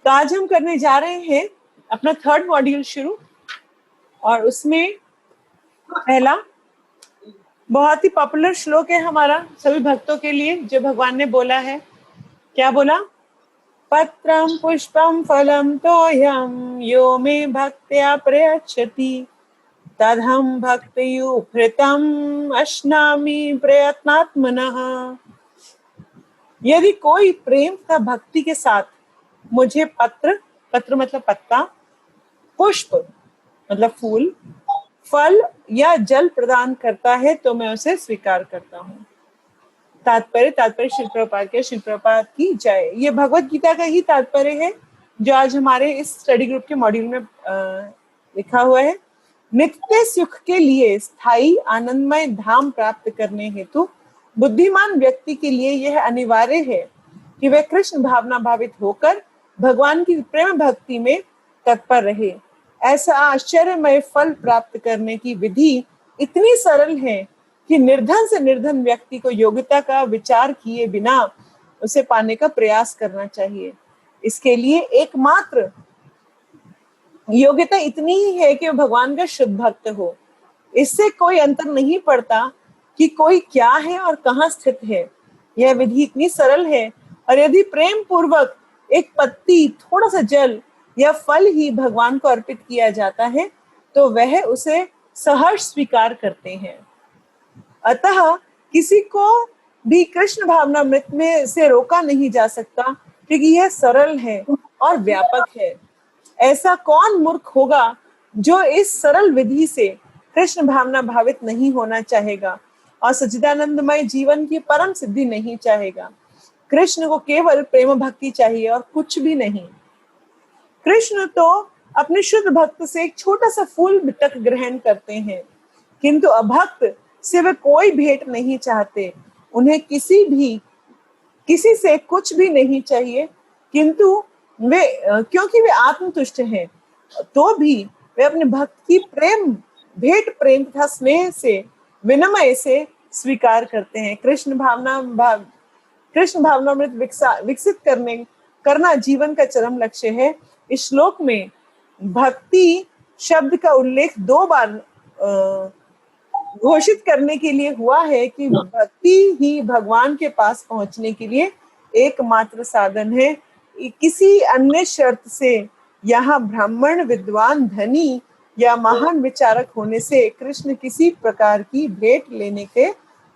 तो आज हम करने जा रहे हैं अपना थर्ड मॉड्यूल शुरू, और उसमें पहला बहुत ही पॉपुलर श्लोक है हमारा सभी भक्तों के लिए, जो भगवान ने बोला है। क्या बोला? पत्रम पुष्पम फलम तोयम यो मे भक्त्या प्रयच्छति तदहं भक्तयुक्तम अश्नामि प्रयत्नात्मनः। यदि कोई प्रेम तथा भक्ति के साथ मुझे पत्र मतलब पत्ता, पुष्प मतलब फूल, फल या जल प्रदान करता है तो मैं उसे स्वीकार करता हूँ। तात्पर्य श्री प्रभुपाद की जय। ये भगवत गीता का ही तात्पर्य है जो आज हमारे इस स्टडी ग्रुप के मॉड्यूल में लिखा हुआ है। नित्य सुख के लिए स्थायी आनंदमय धाम प्राप्त करने हेतु बुद्धिमान व्यक्ति के लिए यह अनिवार्य है कि वह कृष्ण भावना भावित होकर भगवान की प्रेम भक्ति में तत्पर रहे। ऐसा आश्चर्यमय फल प्राप्त करने की विधि इतनी सरल है कि निर्धन से निर्धन व्यक्ति को योग्यता का विचार किए बिना उसे पाने का प्रयास करना चाहिए। इसके लिए एकमात्र योग्यता इतनी ही है कि वह भगवान का शुद्ध भक्त हो। इससे कोई अंतर नहीं पड़ता कि कोई क्या है और कहाँ स्थित है। यह विधि इतनी सरल है, और यदि प्रेम पूर्वक एक पत्ती, थोड़ा सा जल या फल ही भगवान को अर्पित किया जाता है तो वह उसे सहर्ष स्वीकार करते हैं। अतः किसी को भी कृष्ण भावनामृत में से रोका नहीं जा सकता, क्योंकि यह सरल है और व्यापक है। ऐसा कौन मूर्ख होगा जो इस सरल विधि से कृष्ण भावना भावित नहीं होना चाहेगा और सच्चिदानंदमय जीवन की परम सिद्धि नहीं चाहेगा। कृष्ण को केवल प्रेम भक्ति चाहिए और कुछ भी नहीं। कृष्ण तो अपने शुद्ध भक्त से एक छोटा सा फूल तक ग्रहण करते हैं, किंतु अभक्त से वे कोई भेंट नहीं चाहते। उन्हें किसी से कुछ भी नहीं चाहिए, किंतु वे क्योंकि वे आत्मतुष्ट हैं तो भी वे अपने भक्त की भेंट प्रेम तथा स्नेह से, विनम्र से स्वीकार करते हैं। कृष्ण भावनामृत विकसित करना जीवन का चरम लक्ष्य है। इस श्लोक में भक्ति शब्द का उल्लेख 2 बार घोषित करने के लिए हुआ है कि भक्ति ही भगवान के पास पहुंचने के लिए एकमात्र साधन है। किसी अन्य शर्त से यहाँ ब्राह्मण, विद्वान, धनी या महान विचारक होने से कृष्ण किसी प्रकार की भेंट लेने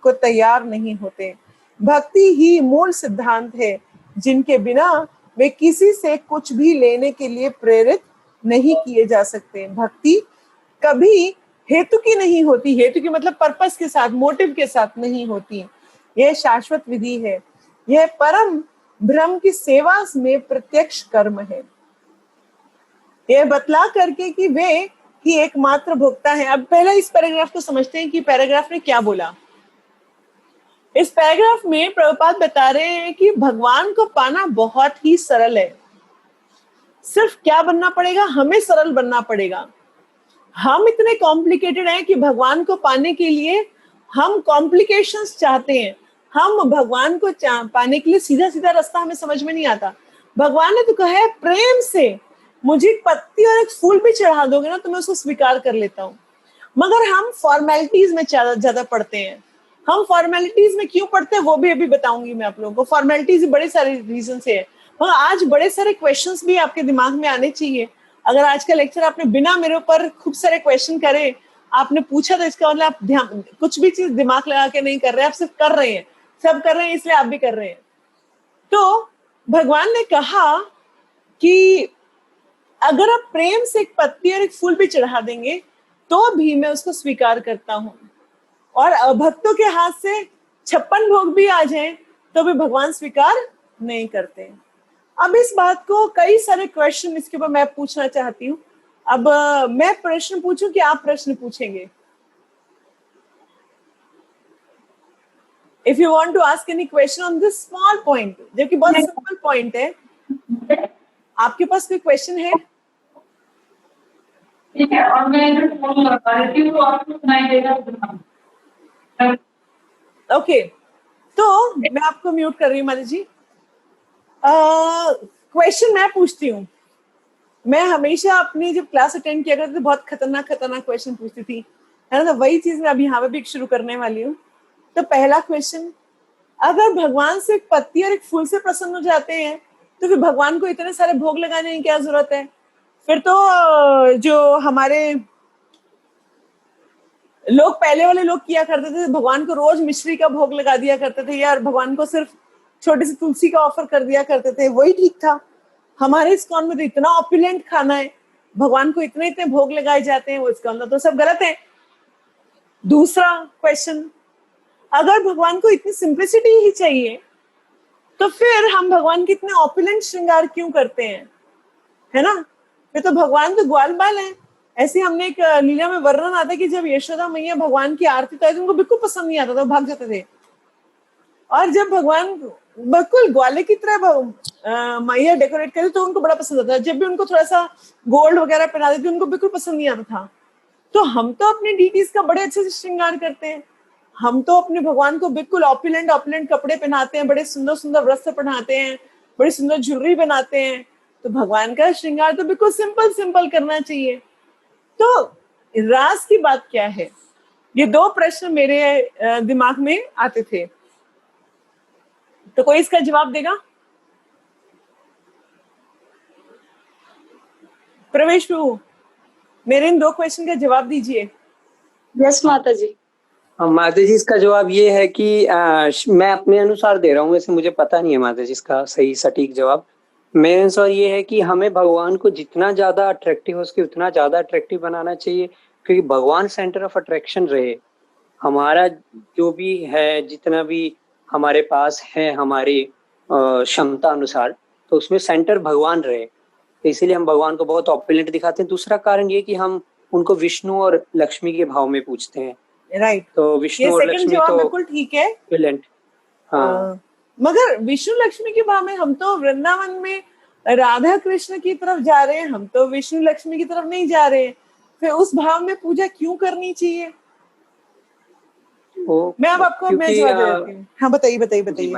को तैयार नहीं होते। भक्ति ही मूल सिद्धांत है, जिनके बिना वे किसी से कुछ भी लेने के लिए प्रेरित नहीं किए जा सकते। भक्ति कभी हेतु की नहीं होती। हेतु की मतलब पर्पस के साथ, मोटिव के साथ नहीं होती। यह शाश्वत विधि है। यह परम ब्रह्म की सेवा में प्रत्यक्ष कर्म है। यह बतला करके कि वे ही एकमात्र भोक्ता है। अब पहले इस पैराग्राफ को समझते हैं कि पैराग्राफ ने क्या बोला। इस पैराग्राफ में प्रभुपाद बता रहे हैं कि भगवान को पाना बहुत ही सरल है। सिर्फ क्या बनना पड़ेगा? हमें सरल बनना पड़ेगा। हम इतने कॉम्प्लिकेटेड हैं कि भगवान को पाने के लिए हम कॉम्प्लिकेशंस चाहते हैं। हम भगवान को पाने के लिए सीधा सीधा रास्ता हमें समझ में नहीं आता। भगवान ने तो कहा है प्रेम से मुझे एक पत्ती और एक फूल भी चढ़ा दोगे ना तो मैं उसको स्वीकार कर लेता हूँ। मगर हम फॉर्मेलिटीज में ज्यादा पढ़ते हैं। हम फॉर्मेलिटीज में क्यों पढ़ते हैं वो भी अभी बताऊंगी मैं आप लोगों को। फॉर्मेलिटीज बड़े सारे रीजन से है, मगर आज बड़े सारे क्वेश्चंस भी आपके दिमाग में आने चाहिए। अगर आज का लेक्चर आपने बिना मेरे ऊपर खूब सारे क्वेश्चन करे, आपने पूछा तो इसका मतलब आप ध्यान कुछ भी चीज दिमाग लगा के नहीं कर रहे, आप सिर्फ कर रहे हैं। सब कर रहे हैं इसलिए आप भी कर रहे हैं। तो भगवान ने कहा कि अगर आप प्रेम से एक पत्ती और एक फूल भी चढ़ा देंगे तो भी मैं उसको स्वीकार करता हूँ, और अभक्तों के हाथ से 56 भोग भी आ जाए तो भी भगवान स्वीकार नहीं करते। अब इस बात को कई सारे क्वेश्चन इसके ऊपर मैं पूछना चाहती हूँ। अब मैं प्रश्न पूछूं कि आप प्रश्न पूछेंगे? If you want to ask any question on this small point, जो कि बहुत सिंपल पॉइंट है, आपके पास कोई क्वेश्चन है? ठीक है, और मैं इधर फोन लगा रही हूँ तो आपको सुनाई देगा। ओके, तो मैं आपको म्यूट कर रही हूँ माता जी। क्वेश्चन मैं पूछती हूँ, मैं हमेशा अपनी जब क्लास अटेंड किया करती थी बहुत खतरनाक खतरनाक क्वेश्चन पूछती थी, है ना। तो वही चीज मैं अभी यहाँ पे भी शुरू करने वाली हूँ। तो पहला क्वेश्चन, अगर भगवान से एक पत्ती और एक फूल से प्रसन्न हो जाते हैं तो फिर भगवान को इतने सारे भोग लगाने की क्या जरूरत है? फिर तो जो हमारे लोग पहले वाले लोग किया करते थे, भगवान को रोज मिश्री का भोग लगा दिया करते थे, या भगवान को सिर्फ छोटी सी तुलसी का ऑफर कर दिया करते थे, वही ठीक था। हमारे इस्कॉन में तो इतना ऑपुलेंट खाना है, भगवान को इतने इतने भोग लगाए जाते हैं, वो इसका मतलब तो सब गलत है। दूसरा क्वेश्चन, अगर भगवान को इतनी सिंप्लिसिटी ही चाहिए तो फिर हम भगवान के इतने ऑपुलेंट श्रृंगार क्यों करते हैं, है ना। फिर तो भगवान तो ग्वाल बाल है। ऐसे हमने एक लीला में वर्णन आता है कि जब यशोदा मैया भगवान की आरती तो उनको बिल्कुल पसंद नहीं आता था, भाग जाते थे। और जब भगवान बिल्कुल ग्वाले की तरह मैया डेकोरेट करे तो उनको बड़ा पसंद आता था। जब भी उनको थोड़ा सा गोल्ड वगैरह पहना देते उनको बिल्कुल पसंद नहीं आता था। तो हम तो अपने डीटीज का बड़े अच्छे से श्रृंगार करते हैं। हम तो अपने भगवान को बिल्कुल ऑपुलेंट ऑपुलेंट कपड़े पहनाते हैं, बड़े सुंदर सुंदर वस्त्र पहनाते हैं, बड़ी सुंदर ज्वेलरी बनाते हैं। तो भगवान का श्रृंगार तो बिल्कुल सिंपल सिंपल करना चाहिए। तो राज की बात क्या है? ये दो प्रश्न मेरे दिमाग में आते थे, तो कोई इसका जवाब देगा? प्रवेश प्रभु, मेरे इन दो क्वेश्चन का जवाब दीजिए। यस माता जी। माता जी, इसका जवाब ये है कि मैं अपने अनुसार दे रहा हूँ, वैसे मुझे पता नहीं है माता जी इसका सही सटीक जवाब। मेरे अनुसार ये है कि हमें भगवान को जितना ज्यादा अट्रैक्टिव हो सके उतना ज्यादा अट्रैक्टिव बनाना चाहिए, क्योंकि भगवान सेंटर ऑफ अट्रैक्शन रहे। हमारा जो भी है, जितना भी हमारे पास है हमारी क्षमता अनुसार, तो उसमें सेंटर भगवान रहे। तो इसीलिए हम भगवान को बहुत ऑपुलेंट दिखाते हैं। दूसरा कारण ये कि हम उनको विष्णु और लक्ष्मी के भाव में पूछते हैं। राइट, तो विष्णु और लक्ष्मी तो बिल्कुल ठीक है। हाँ, मगर विष्णु लक्ष्मी के भाव में हम तो वृंदावन में राधा कृष्ण की तरफ जा रहे हैं, हम तो विष्णु लक्ष्मी की तरफ नहीं जा रहे हैं। फिर उस भाव में पूजा क्यों करनी चाहिए? मैं अब आपको मैं जवाब देती हूँ। हाँ बताइए बताइए बताइए।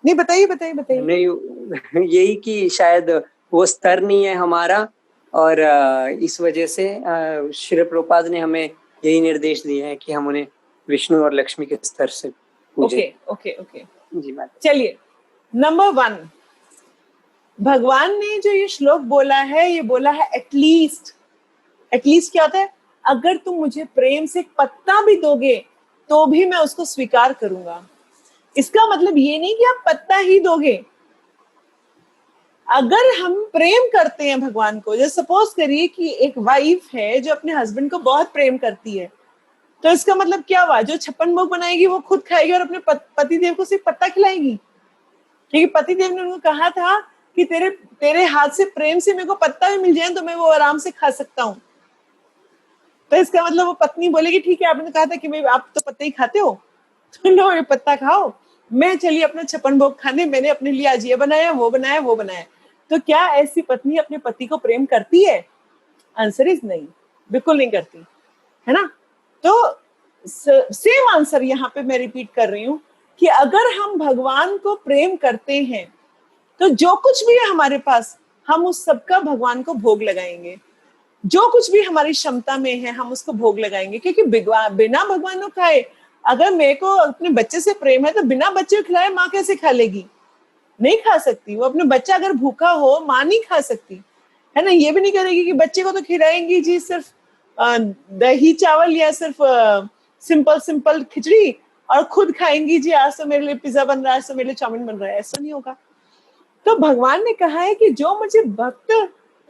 नहीं बताइए बताइए बताइए। नहीं, यही कि शायद वो स्तर नहीं है हमारा, और इस वजह से श्री प्रभुपाद ने हमें यही निर्देश दिए हैं कि हम उन्हें विष्णु और लक्ष्मी के स्तर से पूजें। ओके ओके ओके जी मैम। चलिए, नंबर 1, भगवान ने जो ये श्लोक बोला है, ये बोला है एटलीस्ट। एटलीस्ट क्या होता है? अगर तुम मुझे प्रेम से एक पत्ता भी दोगे तो भी मैं उसको स्वीकार करूंगा। इसका मतलब ये नहीं कि आप पत्ता ही दोगे। अगर हम प्रेम करते हैं भगवान को, जैसे सपोज करिए कि एक वाइफ है जो अपने हस्बैंड को बहुत प्रेम करती है, तो इसका मतलब क्या हुआ? जो 56 भोग बनाएगी वो खुद खाएगी और अपने पति देव को सिर्फ पत्ता खिलाएगी, क्योंकि पति देव ने उनको कहा था कि तेरे हाथ से प्रेम से मेरे को पत्ता भी मिल जाए तो मैं वो आराम से खा सकता हूँ। तो इसका मतलब वो पत्नी बोलेगी ठीक है, आपने कहा था कि आप तो पत्ते ही खाते हो, तो लो ये पत्ता खाओ, मैं चलिए अपना 56 भोग खाने, मैंने अपने लिए आज ये बनाया वो बनाया वो बनाया। तो क्या ऐसी पत्नी अपने पति को प्रेम करती है? आंसर इज नहीं, बिल्कुल नहीं करती, है ना। तो सेम आंसर यहाँ पे मैं रिपीट कर रही हूँ कि अगर हम भगवान को प्रेम करते हैं तो जो कुछ भी है हमारे पास, हम उस सबका भगवान को भोग लगाएंगे। जो कुछ भी हमारी क्षमता में है हम उसको भोग लगाएंगे, क्योंकि बिना भगवान को खाए, अगर मेरे को अपने बच्चे से प्रेम है तो बिना बच्चे को खिलाए माँ कैसे खा लेगी? नहीं खा सकती। वो अपने बच्चा अगर भूखा हो, माँ नहीं खा सकती, है ना। ये भी नहीं करेगी कि बच्चे को तो खिलाएंगी जी सिर्फ दही चावल या सिर्फ सिंपल सिंपल खिचड़ी, और खुद खाएंगी जी आज तो मेरे लिए पिज्जा बन रहा है, आज तो मेरे लिए चाउमीन बन रहा है। ऐसा नहीं होगा। तो भगवान ने कहा है कि जो मुझे भक्त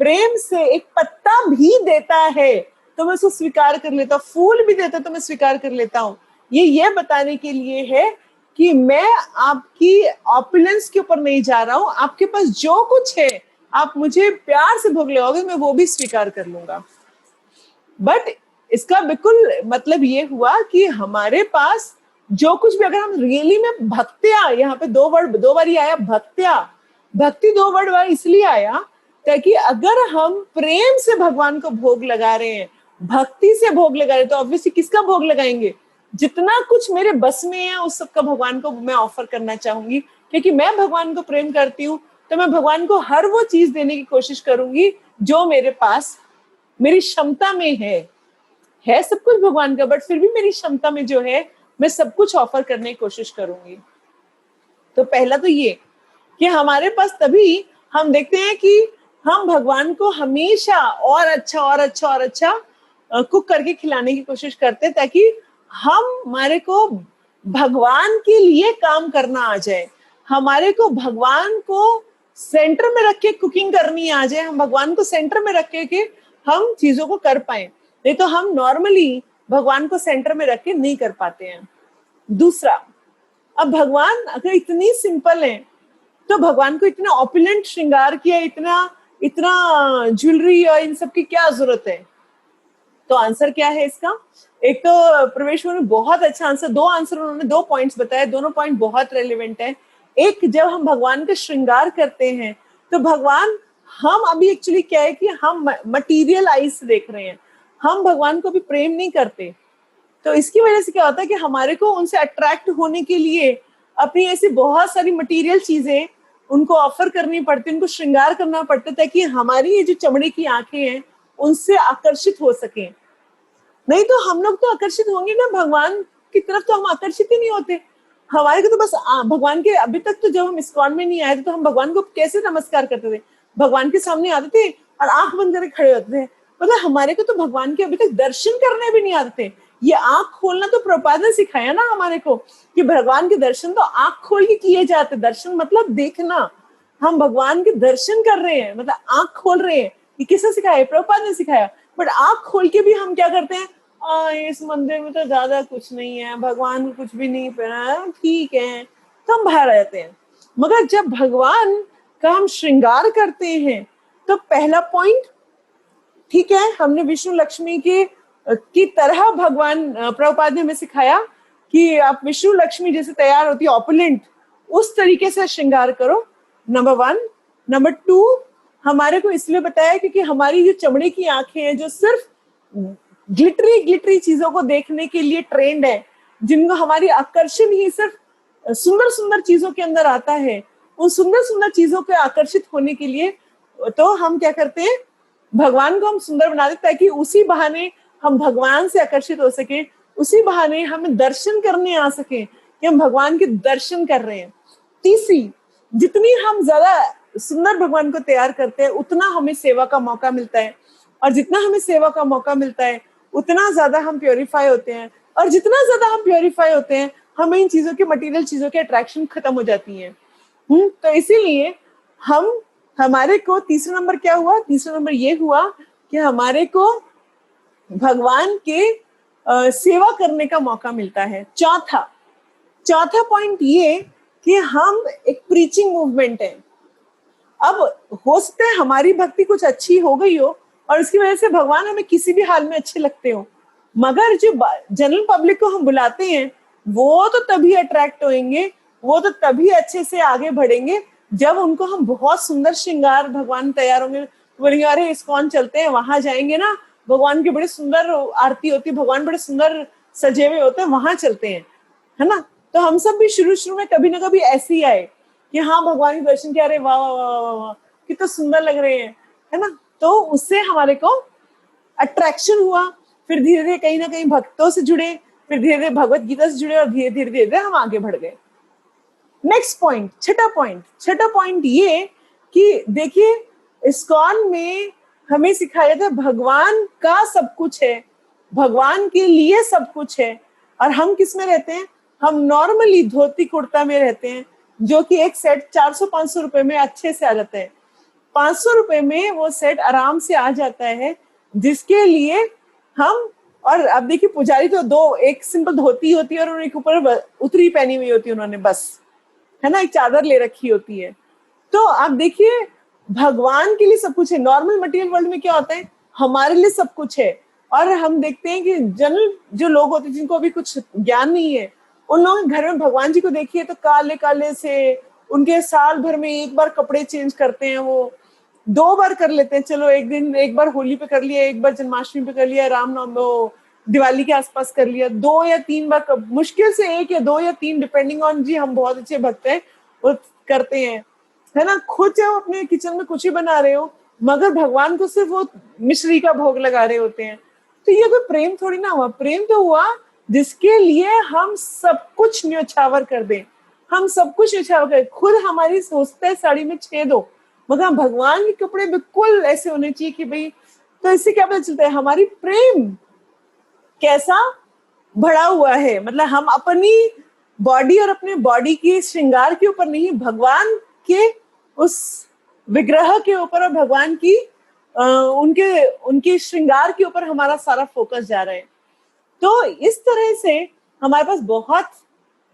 प्रेम से एक पत्ता भी देता है तो मैं उसको स्वीकार कर लेता हूँ, फूल भी देता तो मैं स्वीकार कर लेता हूँ। ये बताने के लिए है कि मैं आपकी ऑपुलेंस के ऊपर नहीं जा रहा हूं। आपके पास जो कुछ है आप मुझे प्यार से भोग लगाओगे, मैं वो भी स्वीकार कर लूंगा। बट इसका बिल्कुल मतलब ये हुआ कि हमारे पास जो कुछ भी, अगर हम रियली में भक्त्या, यहाँ पे दो बार ही आया भक्त्या, भक्ति 2 वर्ड इसलिए आया ताकि अगर हम प्रेम से भगवान को भोग लगा रहे हैं, भक्ति से भोग लगा रहे हैं, तो ऑब्वियसली किसका भोग लगाएंगे? जितना कुछ मेरे बस में है उस सबका भगवान को मैं ऑफर करना चाहूंगी, क्योंकि मैं भगवान को प्रेम करती हूँ। तो मैं भगवान को हर वो चीज देने की कोशिश करूंगी जो मेरे पास मेरी क्षमता में है सब कुछ भगवान का, बट फिर भी मेरी क्षमता में जो है मैं सब कुछ ऑफर करने की कोशिश करूंगी। तो पहला तो ये कि हमारे पास तभी हम देखते हैं कि हम भगवान को हमेशा और अच्छा और अच्छा और अच्छा कुक करके खिलाने की कोशिश करते हैं, ताकि हमारे को भगवान के लिए काम करना आ जाए, हमारे को भगवान को सेंटर में रख के कुकिंग करनी आ जाए, हम भगवान को सेंटर में रख के हम चीजों को कर पाए। नहीं तो हम नॉर्मली भगवान को सेंटर में रख के नहीं कर पाते हैं। दूसरा, अब भगवान अगर इतनी सिंपल है तो भगवान को इतना ऑपुलेंट श्रृंगार किया, इतना ज्वेलरी और इन सब की क्या जरूरत है? तो आंसर क्या है इसका? एक तो प्रवेश ने बहुत अच्छा आंसर, दो आंसर उन्होंने, दो पॉइंट्स बताए, दोनों पॉइंट बहुत रेलेवेंट है। एक, जब हम भगवान का श्रृंगार करते हैं तो भगवान, हम अभी एक्चुअली क्या है कि हम मटीरियल आइज से देख रहे हैं, हम भगवान को भी प्रेम नहीं करते। तो इसकी वजह से क्या होता है कि हमारे को उनसे अट्रैक्ट होने के लिए अपनी ऐसी बहुत सारी मटेरियल चीजें उनको ऑफर करनी पड़ती, उनको श्रृंगार करना पड़ता, ताकि हमारी ये जो चमड़े की आंखें हैं उनसे आकर्षित हो सके। नहीं तो हम लोग तो आकर्षित होंगे ना भगवान की तरफ, तो हम आकर्षित ही नहीं होते। हमारे को तो बस भगवान के, अभी तक तो जब हम इस्कॉन में नहीं आए थे तो हम भगवान को कैसे नमस्कार करते थे? भगवान के सामने आते थे और आंख बंद करके खड़े होते थे। मतलब हमारे को तो भगवान के अभी तक दर्शन करने भी नहीं आते थे। ये आंख खोलना तो प्रभुपाद ने सिखाया ना हमारे को, कि भगवान के दर्शन तो आंख खोल के किए जाते। दर्शन मतलब देखना, हम भगवान के दर्शन कर रहे हैं, मतलब आंख खोल रहे हैं। ये किसने सिखाया? प्रभुपाद ने सिखाया। बट आंख खोल के भी हम क्या करते हैं? इस मंदिर में तो ज्यादा कुछ नहीं है, भगवान को कुछ भी नहीं पहना, ठीक है, तो हम बाहर आ जाते हैं। मगर जब भगवान का हम श्रृंगार करते हैं तो पहला पॉइंट, ठीक है, हमने विष्णु लक्ष्मी की तरह भगवान, प्रभुपाद ने हमें सिखाया कि आप विष्णु लक्ष्मी जैसे तैयार होती है ऑपुलेंट, उस तरीके से श्रृंगार करो, नंबर 1। नंबर 2, हमारे को इसलिए बताया क्योंकि हमारी जो चमड़े की आंखें हैं, जो सिर्फ ग्लिटरी चीजों को देखने के लिए ट्रेंड है, जिनको हमारी आकर्षण ही सिर्फ सुंदर सुंदर चीजों के अंदर आता है, उन सुंदर सुंदर चीजों के आकर्षित होने के लिए तो हम क्या करते हैं? भगवान को हम सुंदर बना देते, ताकि उसी बहाने हम भगवान से आकर्षित हो सके, उसी बहाने हमें दर्शन करने आ सके कि हम भगवान के दर्शन कर रहे हैं। तीसरी, जितनी हम ज्यादा सुंदर भगवान को तैयार करते हैं उतना हमें सेवा का मौका मिलता है, और जितना हमें सेवा का मौका मिलता है उतना ज्यादा हम प्योरीफाई होते हैं, और जितना ज्यादा हम प्योरीफाई होते हैं हमें इन चीजों की, मटेरियल चीजों की अट्रैक्शन खत्म हो जाती है। तो इसीलिए हमारे को तीसरा नंबर क्या हुआ? तीसरा नंबर ये हुआ कि हमारे को भगवान के सेवा करने का मौका मिलता है। चौथा पॉइंट ये कि हम एक प्रीचिंग मूवमेंट है। अब हो सकता है हमारी भक्ति कुछ अच्छी हो गई हो और इसकी वजह से भगवान हमें किसी भी हाल में अच्छे लगते हो, मगर जो जनरल पब्लिक को हम बुलाते हैं वो तो तभी अट्रैक्ट होंगे, वो तो तभी अच्छे से आगे बढ़ेंगे जब उनको हम बहुत सुंदर श्रृंगार, भगवान तैयार होंगे, बोलेंगे अरे इस्कॉन चलते हैं, वहां जाएंगे ना, भगवान की बड़ी सुंदर आरती होती है, भगवान बड़े सुंदर सजे हुए होते हैं, वहां चलते हैं, है ना। तो हम सब भी शुरू में कभी ना कभी ऐसे ही आए कि हाँ भगवान के दर्शन किया, अरे वाह वाह वाह वाह कितना सुंदर लग रहे हैं, है ना। तो उससे हमारे को अट्रैक्शन हुआ, फिर धीरे धीरे कहीं ना कहीं भक्तों से जुड़े, फिर धीरे धीरे भगवत गीता से जुड़े, और धीरे धीरे हम आगे बढ़ गए। नेक्स्ट पॉइंट, छठा पॉइंट ये कि देखिए इस्कॉन में हमें सिखाया था भगवान का सब कुछ है, भगवान के लिए सब कुछ है, और हम किस में रहते हैं? हम नॉर्मली धोती कुर्ता में रहते हैं, जो कि एक सेट 400-500 रुपए में अच्छे से आ जाता है। 500 रुपए में वो सेट आराम से आ जाता है, जिसके लिए हम, और अब देखिए पुजारी तो एक सिंपल धोती होती है और एक ऊपर उतरी पहनी हुई होती है उन्होंने, बस, है ना, एक चादर ले रखी होती है। तो आप देखिए भगवान के लिए सब कुछ है। नॉर्मल मटेरियल वर्ल्ड में क्या होता है? हमारे लिए सब कुछ है, और हम देखते हैं कि जनरल जो लोग होते हैं जिनको अभी कुछ ज्ञान नहीं है, उन लोगों के घर में भगवान जी को देखिए तो काले काले से, उनके साल भर में एक बार कपड़े चेंज करते हैं, वो 2 बार कर लेते हैं, चलो एक बार होली पे कर लिया, एक बार जन्माष्टमी पे कर लिया, रामनवमी दिवाली के आसपास कर लिया, 2 या 3 बार, मुश्किल से 1 या 2 या 3 डिपेंडिंग ऑन जी हम बहुत अच्छे भक्त हैं वो करते हैं। है ना, खुद चाहे वो अपने किचन में कुछ ही बना रहे हो, मगर भगवान को सिर्फ वो मिश्री का भोग लगा रहे होते हैं। तो ये कोई प्रेम थोड़ी ना हुआ। प्रेम तो हुआ जिसके लिए हम सब कुछ न्यौछावर कर दें, हम सब कुछ न्यौछावर करें। खुद हमारी सोचता है साड़ी में छेद हो, मगर भगवान के कपड़े बिल्कुल ऐसे होने चाहिए कि भाई, तो इससे क्या पता चलता है हमारी प्रेम कैसा बढ़ा हुआ है। मतलब हम अपनी बॉडी और अपने बॉडी की श्रृंगार के ऊपर नहीं, भगवान के उस विग्रह के ऊपर और भगवान की उनके उनके श्रृंगार के ऊपर हमारा सारा फोकस जा रहा है। तो इस तरह से हमारे पास बहुत,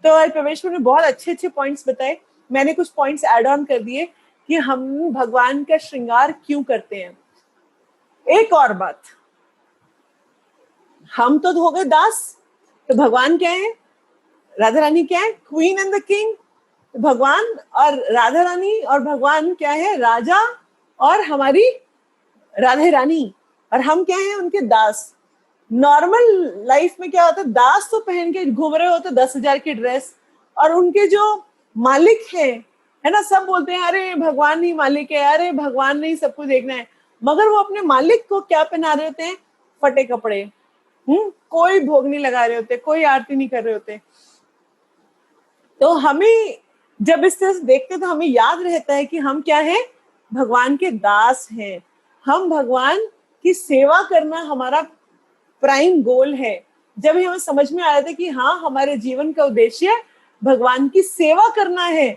तो प्रवेशपुर ने बहुत अच्छे अच्छे पॉइंट्स बताए। मैंने कुछ पॉइंट्स ऐड ऑन कर दिए कि हम भगवान का श्रृंगार क्यों करते हैं। एक और बात, हम तो हो गए दास, तो भगवान क्या है, राधा रानी क्या है, क्वीन एंड द किंग। भगवान और राधा रानी और भगवान क्या है, राजा और हमारी राधे रानी, और हम क्या है, उनके दास। नॉर्मल लाइफ में क्या होता है, दास तो पहन के घूम रहे होते 10,000 की ड्रेस, और उनके जो मालिक है ना, सब बोलते हैं अरे भगवान ही मालिक है, अरे भगवान ने ही सब कुछ देखना है, मगर वो अपने मालिक को क्या पहना रहे होते हैं, फटे कपड़े। कोई भोग नहीं लगा रहे होते, कोई आरती नहीं कर रहे होते। तो हमें जब इस तरह से देखते हैं तो हमें याद रहता है कि हम क्या है, भगवान के दास हैं। हम भगवान की सेवा करना हमारा प्राइम गोल है। जब हमें समझ में आया था कि हाँ, हमारे जीवन का उद्देश्य भगवान की सेवा करना है,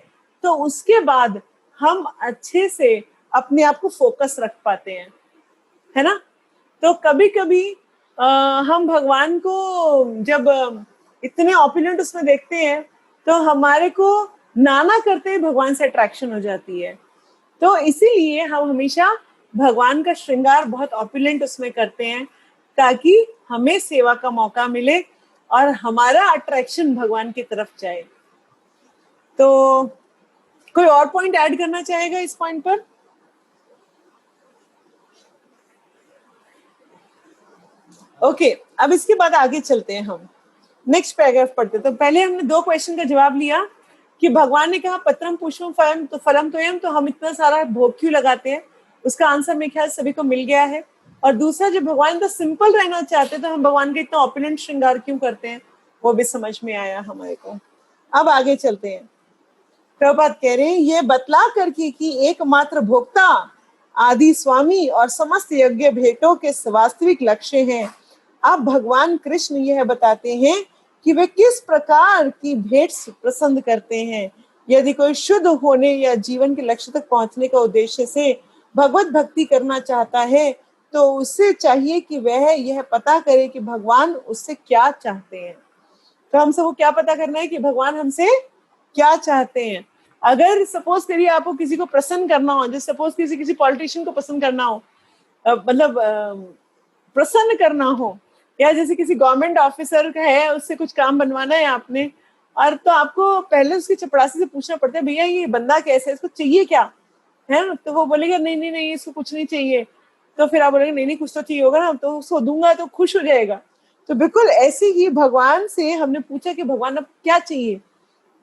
तो उसके बाद हम अच्छे से अपने आप को फोकस रख पाते हैं, है ना। तो कभी कभी हम भगवान को जब इतने ऑपुलेंट उसमें देखते हैं, तो हमारे को नाना करते भगवान से अट्रैक्शन हो जाती है। तो इसीलिए हम हमेशा भगवान का श्रृंगार बहुत ऑपुलेंट उसमें करते हैं, ताकि हमें सेवा का मौका मिले और हमारा अट्रैक्शन भगवान की तरफ जाए। तो कोई और पॉइंट ऐड करना चाहेगा इस पॉइंट पर? ओके, अब इसके बाद आगे चलते हैं, हम नेक्स्ट पैराग्राफ पढ़ते हैं। तो पहले हमने 2 क्वेश्चन का जवाब लिया कि भगवान ने कहा पत्रम पुष्पम फलम तो फलम तोयम, तो हम इतना सारा भोग क्यों लगाते हैं, उसका आंसर मेरे ख्याल सभी को मिल गया है। और दूसरा, जब भगवान तो सिंपल रहना चाहते तो हम भगवान का इतना ऑपुलेंट श्रृंगार क्यों करते हैं, वो भी समझ में आया हमारे को। अब आगे चलते हैं। प्रभुपाद कह रहे हैं, ये बतला करके कि एकमात्र भोक्ता आदि स्वामी और समस्त यज्ञ भेंटों के वास्तविक लक्ष्य हैं, अब भगवान कृष्ण यह बताते हैं कि वे किस प्रकार की भेंट पसंद करते हैं। यदि कोई शुद्ध होने या जीवन के लक्ष्य तक पहुंचने का उद्देश्य से भगवत भक्ति करना चाहता है, तो उससे चाहिए कि वह यह पता करे कि भगवान उससे क्या चाहते हैं। तो हम सबको क्या पता करना है कि भगवान हमसे क्या चाहते हैं। अगर सपोज करिए आपको किसी को प्रसन्न करना हो, जैसे सपोज किसी पॉलिटिशियन को पसंद करना हो, मतलब प्रसन्न करना हो, या जैसे किसी गवर्नमेंट ऑफिसर का है, उससे कुछ काम बनवाना है आपने, और तो आपको पहले उसकी चपरासी से पूछना पड़ता है, भैया ये बंदा कैसा है, इसको चाहिए क्या है ना। तो वो बोलेगा नहीं नहीं नहीं, इसको कुछ नहीं चाहिए। तो फिर आप बोलेंगे नहीं नहीं, कुछ तो चाहिए होगा ना, तो उसको दूंगा तो खुश हो जाएगा। तो बिल्कुल ऐसे ही भगवान से हमने पूछा कि भगवान अब क्या चाहिए,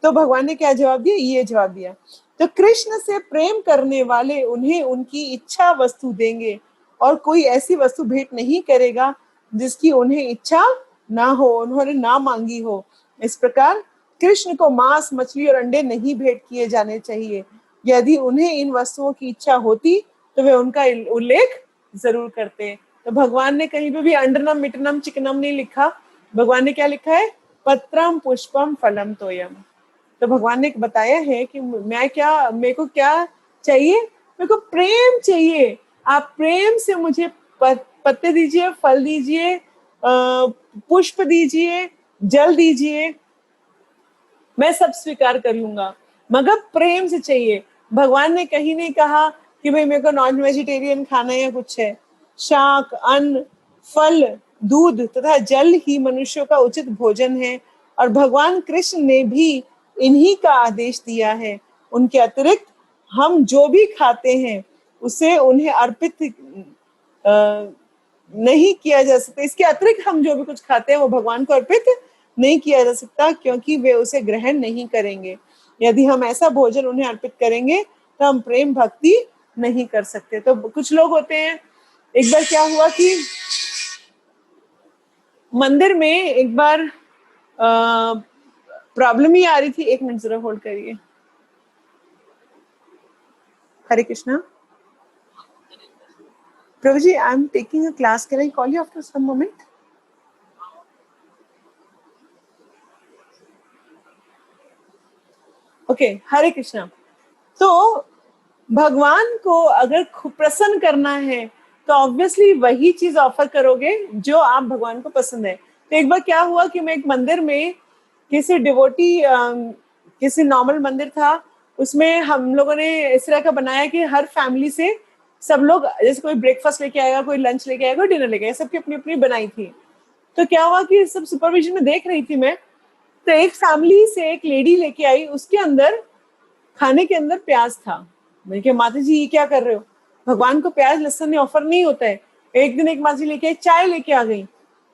तो भगवान ने क्या जवाब दिया, ये जवाब दिया। तो कृष्ण से प्रेम करने वाले उन्हें उनकी इच्छा वस्तु देंगे, और कोई ऐसी वस्तु भेंट नहीं करेगा जिसकी उन्हें इच्छा ना हो, उन्होंने ना मांगी हो। इस प्रकार कृष्ण को मांस, मछली और अंडे नहीं भेंट किए जाने चाहिए। यदि उन्हें इन वस्तुओं की इच्छा होती तो वे उनका उल्लेख जरूर करते। तो भगवान ने कहीं पे भी अंडनम मिटनम चिकनम नहीं लिखा, भगवान ने क्या लिखा है, पत्रम पुष्पम फलम तोयम। तो भगवान ने बताया है कि मेरे को क्या चाहिए, मेरे को प्रेम चाहिए। आप प्रेम से मुझे पत्ते दीजिए, फल दीजिए, पुष्प दीजिए, जल दीजिए, मैं सब स्वीकार कर लूंगा, मगर प्रेम से चाहिए। भगवान ने कहीं नहीं कहा कि भाई मेरे को नॉन वेजिटेरियन खाना है या कुछ है। शाक, अन्न, फल, दूध तथा जल ही मनुष्यों का उचित भोजन है, और भगवान कृष्ण ने भी इन्हीं का आदेश दिया है। उनके अतिरिक्त हम जो भी खाते हैं उसे उन्हें अर्पित नहीं किया जा सकता। इसके अतिरिक्त हम जो भी कुछ खाते हैं वो भगवान को अर्पित नहीं किया जा सकता, क्योंकि वे उसे ग्रहण नहीं करेंगे। यदि हम ऐसा भोजन उन्हें अर्पित करेंगे तो हम प्रेम भक्ति नहीं कर सकते। तो कुछ लोग होते हैं, एक बार क्या हुआ कि मंदिर में एक बार प्रॉब्लम ही आ रही थी। एक मिनट जरा होल्ड करिए। हरे कृष्णा। प्रभु जी, I am taking a class, can I call you after some moment? Okay, Hare Krishna. तो भगवान को अगर प्रसन्न करना है तो ऑब्वियसली वही चीज ऑफर करोगे जो आप भगवान को पसंद है। तो एक बार क्या हुआ कि मैं एक मंदिर में किसी डिवोटी, किसी नॉर्मल मंदिर था, उसमें हम लोगों ने इस तरह का बनाया कि हर फैमिली से सब लोग, जैसे कोई ब्रेकफास्ट लेके आएगा, कोई लंच लेके आएगा, कोई डिनर लेके आएगा, सबकी अपनी अपनी बनाई थी। तो क्या हुआ कि सब सुपरविजन में देख रही थी मैं, तो एक फैमिली से एक लेडी लेके आई, उसके अंदर खाने के अंदर प्याज था। मैंने कहा माता जी ये क्या कर रहे हो, भगवान को प्याज लहसुन नहीं ऑफर नहीं होता है। एक दिन एक माता जी लेके आई, चाय लेके आ गई,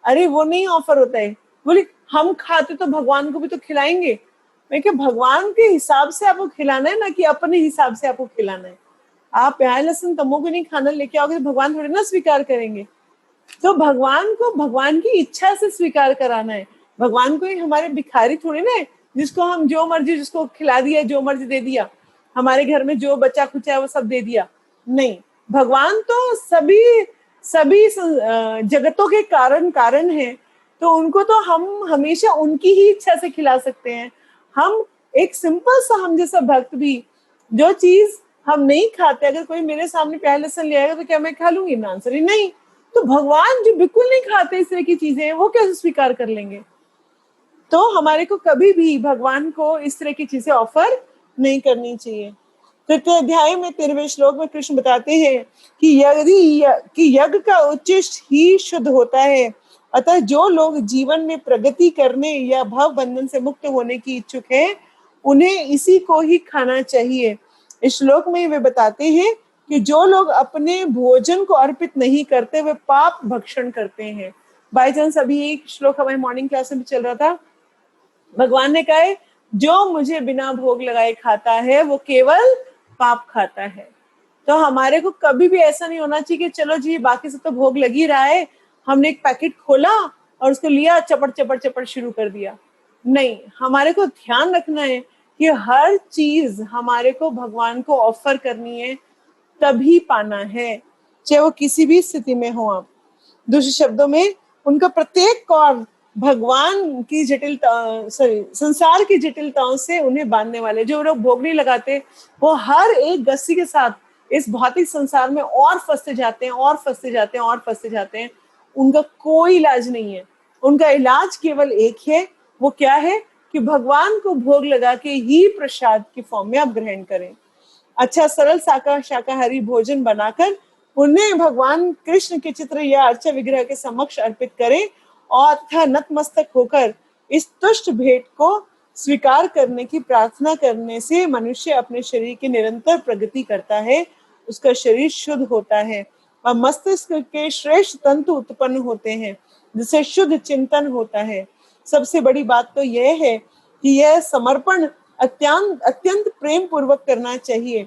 अरे वो नहीं ऑफर होता है। बोली हम खाते तो भगवान को भी तो खिलाएंगे। मैं क्या, भगवान के हिसाब से आपको खिलाना है ना कि अपने हिसाब से आपको खिलाना है। आप प्याज लहसुन तमोगुनी नहीं खाना लेके आओगे तो भगवान थोड़ी ना स्वीकार करेंगे। तो भगवान को भगवान की इच्छा से स्वीकार कराना है। भगवान को हमारे भिखारी थोड़ी ना है जिसको हम जो मर्जी जिसको खिला दिया, जो मर्जी दे दिया, हमारे घर में जो बचा खुचा है वो सब दे दिया। नहीं, भगवान तो सभी सभी जगतों के कारण है। तो उनको तो हम हमेशा उनकी ही इच्छा से खिला सकते हैं। हम एक सिंपल सा, हम जैसा भक्त भी जो चीज हम नहीं खाते, अगर कोई मेरे सामने प्याज लहसुन ले आएगा तो क्या मैं खा लूंगी? ना, आंसर ही नहीं। तो भगवान जो बिल्कुल नहीं खाते इस तरह की चीजें, वो कैसे स्वीकार कर लेंगे? तो हमारे को कभी भी भगवान को इस तरह की चीजें ऑफर नहीं करनी चाहिए। तृतीय अध्याय में 13वें श्लोक में कृष्ण बताते हैं कि यज्ञ का उच्चिष्ट ही शुद्ध होता है। अतः जो लोग जीवन में प्रगति करने या भव बंधन से मुक्त होने की इच्छुक हैं, उन्हें इसी को ही खाना चाहिए। इस श्लोक में वे बताते हैं कि जो लोग अपने भोजन को अर्पित नहीं करते वे पाप भक्षण करते हैं। बाय चांस अभी एक श्लोक हमारे मॉर्निंग क्लास में भी चल रहा था, भगवान ने कहा है जो मुझे बिना भोग लगाए खाता है वो केवल पाप खाता है। तो हमारे को कभी भी ऐसा नहीं होना चाहिए कि चलो जी बाकी सब तो भोग लग ही रहा है, हमने एक पैकेट खोला और उसको लिया, चपड़ चपड़ चपड़ शुरू कर दिया। नहीं, हमारे को ध्यान रखना है कि हर चीज हमारे को भगवान को ऑफर करनी है, तभी पाना है, चाहे वो किसी भी स्थिति में हो आप। दूसरे शब्दों में उनका प्रत्येक कौर भगवान की संसार की जटिलताओं से उन्हें बांधने वाले। जो लोग भोग नहीं लगाते वो हर एक गस्सी के साथ इस भौतिक संसार में और फंसते जाते हैं और फंसते जाते हैं और फंसते जाते हैं। उनका कोई इलाज नहीं है। उनका इलाज केवल एक है, वो क्या है कि भगवान को भोग लगा के ही प्रसाद की फॉर्म में आप ग्रहण करें। अच्छा सरल शाकाहारी भोजन बनाकर उन्हें भगवान कृष्ण के चित्र या अर्चा विग्रह के समक्ष अर्पित करें और तथा नतमस्तक होकर इस तुष्ट भेंट को स्वीकार करने की प्रार्थना करने से मनुष्य अपने शरीर की निरंतर प्रगति करता है, उसका शरीर शुद्ध होता है और मस्तिष्क के श्रेष्ठ तंतु उत्पन्न होते हैं जिससे शुद्ध चिंतन होता है। सबसे बड़ी बात तो यह है कि यह समर्पण अत्यंत प्रेम पूर्वक करना चाहिए।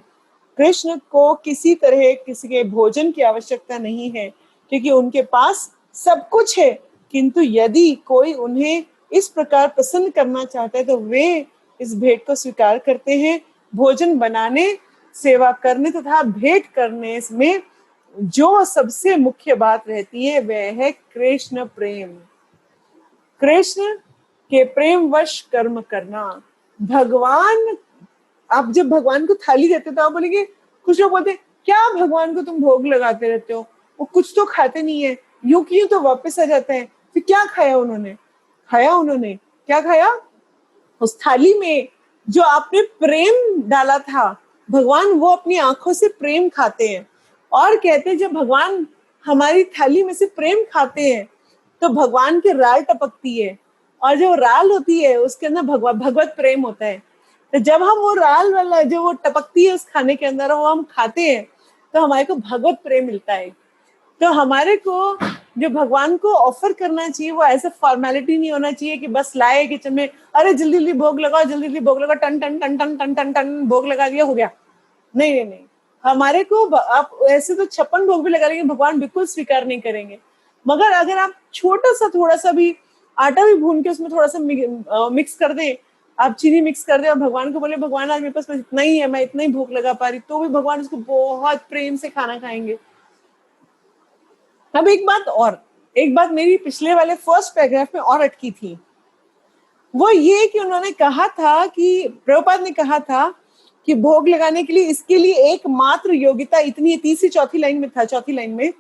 कृष्ण को किसी तरह किसी के भोजन की आवश्यकता नहीं है क्योंकि उनके पास सब कुछ है, किंतु यदि कोई उन्हें इस प्रकार प्रसन्न करना चाहता है तो वे इस भेंट को स्वीकार करते हैं। भोजन बनाने, सेवा करने तथा भेंट करने में जो सबसे मुख्य बात रहती है वह है कृष्ण प्रेम, कृष्ण के प्रेम वश कर्म करना। भगवान, आप जब भगवान को थाली देते तो आप बोलेंगे, कुछ लोग बोलते क्या भगवान को तुम भोग लगाते रहते हो, वो कुछ तो खाते नहीं है, यूं की यूं तो वापस आ जाते हैं। फिर क्या खाया उन्होंने? क्या खाया? उस थाली में जो आपने प्रेम डाला था, भगवान वो अपनी आंखों से प्रेम खाते हैं। और कहते हैं जब भगवान हमारी थाली में से प्रेम खाते हैं तो भगवान की राल टपकती है, और जो राल होती है उसके अंदर भगवत प्रेम होता है। तो जब हम वो राल वाला जो वो टपकती है उस खाने के अंदर वो हम खाते हैं तो हमारे को भगवत प्रेम मिलता है। तो हमारे को जो भगवान को ऑफर करना चाहिए वो ऐसा फॉर्मेलिटी नहीं होना चाहिए कि बस लाए किचन में, अरे जल्दी जल्दी भोग लगाओ, जल्दी जल्दी भोग लगाओ, टन टन टन टन टन टन टन भोग लगा दिया, हो गया। नहीं नहीं नहीं, हमारे को आप ऐसे तो 56 भोग भी लगा लेंगे, भगवान बिल्कुल स्वीकार नहीं करेंगे। मगर अगर आप छोटा सा थोड़ा सा भी आटा भी भून के उसमें थोड़ा सा मिक्स कर दें, आप चीनी मिक्स कर दें और भगवान को बोले भगवान आज मेरे पास बस इतना ही है, मैं इतना ही भोग लगा पा रही, तो भी भगवान उसको बहुत प्रेम से खाना खाएंगे। अब एक बात मेरी पिछले वाले फर्स्ट पैराग्राफ में और अटकी थी, वो ये कि उन्होंने कहा था कि प्रभुपाद ने कहा था कि भोग लगाने के लिए इसके लिए एकमात्र योग्यता इतनी है, तीसरी चौथी लाइन में था, चौथी लाइन में,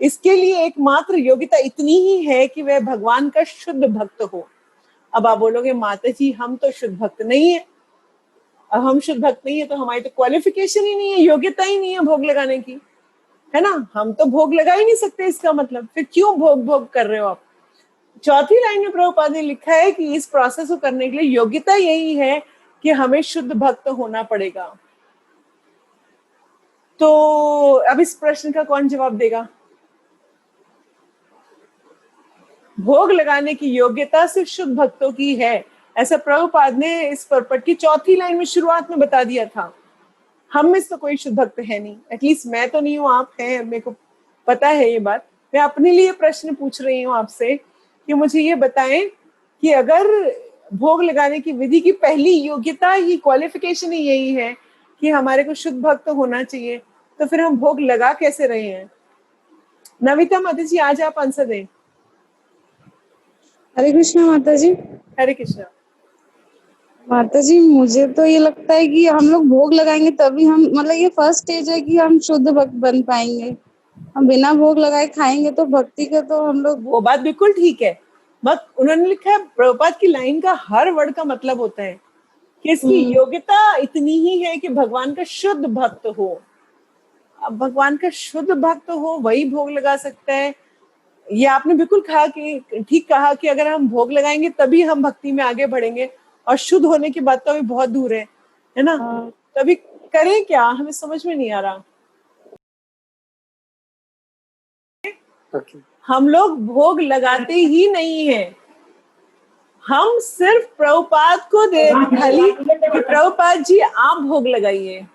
इसके लिए एकमात्र योग्यता इतनी ही है कि वह भगवान का शुद्ध भक्त हो। अब आप बोलोगे माता जी हम तो शुद्ध भक्त नहीं है, अब हम शुद्ध भक्त नहीं है तो हमारी तो क्वालिफिकेशन ही नहीं है, योग्यता ही नहीं है भोग लगाने की, है ना, हम तो भोग लगा ही नहीं सकते, इसका मतलब फिर क्यों भोग कर रहे हो आप। चौथी लाइन में प्रभुपाद ने लिखा है कि इस प्रोसेस को करने के लिए योग्यता यही है कि हमें शुद्ध भक्त होना पड़ेगा। तो अब इस प्रश्न का कौन जवाब देगा? भोग लगाने की योग्यता सिर्फ शुद्ध भक्तों की है, ऐसा प्रभुपाद ने इस परपट की चौथी लाइन में शुरुआत में बता दिया था। हम में तो कोई शुद्ध भक्त है नहीं, एटलीस्ट मैं तो नहीं हूं, आप हैं, मेरे को पता है ये बात। मैं अपने लिए प्रश्न पूछ रही हूँ आपसे कि मुझे ये बताएं कि अगर भोग लगाने की विधि की पहली योग्यता ही, क्वालिफिकेशन ही यही है कि हमारे को शुद्ध भक्त होना चाहिए, तो फिर हम भोग लगा कैसे रहे हैं? नविता माता जी आज आप आंसर दें। हरे कृष्णा माता जी। हरे कृष्णा। माता जी मुझे तो ये लगता है कि हम लोग भोग लगाएंगे तभी हम, मतलब ये फर्स्ट स्टेज है कि हम शुद्ध भक्त बन पाएंगे। हम बिना भोग लगाए खाएंगे तो भक्ति का तो हम लोग, वो बात बिल्कुल ठीक है, मत उन्होंने लिखा है, प्रभुपाद की लाइन का हर वर्ड का मतलब होता है कि इसकी योग्यता इतनी ही है कि भगवान का शुद्ध भक्त हो। अब भगवान का शुद्ध भक्त हो वही भोग लगा सकता है। ये आपने बिल्कुल कहा कि ठीक कहा कि अगर हम भोग लगाएंगे तभी हम भक्ति में आगे बढ़ेंगे, और शुद्ध होने की बात तो अभी बहुत दूर है ना। तो अभी करें क्या, हमें समझ में नहीं आ रहा। हम लोग भोग लगाते ही नहीं है, हम सिर्फ प्रभुपाद को दे खाली कि प्रभुपाद जी आप भोग लगाइए।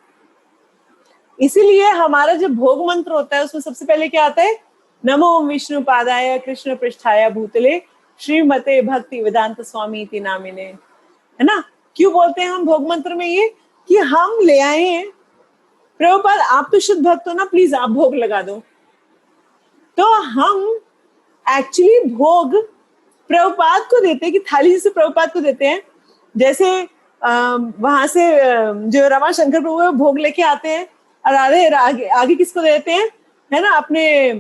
इसीलिए हमारा जो भोग मंत्र होता है उसमें सबसे पहले क्या आता है? नमो विष्णु पादाय कृष्ण पृष्ठाय भूतले श्रीमते भक्ति वेदांत स्वामी इति नामिने, है ना। क्यों बोलते हैं हम भोग मंत्र में ये कि हम ले आए हैं प्रभुपाद आप तो शुद्ध भक्त हो ना, प्लीज आप भोग लगा दो। तो हम एक्चुअली भोग प्रभुपाद को देते हैं कि थाली जैसे प्रभुपाद को देते हैं, जैसे वहां से जो रमा शंकर प्रभु है भोग लेके आते हैं और आगे किसको देते हैं, है ना, अपने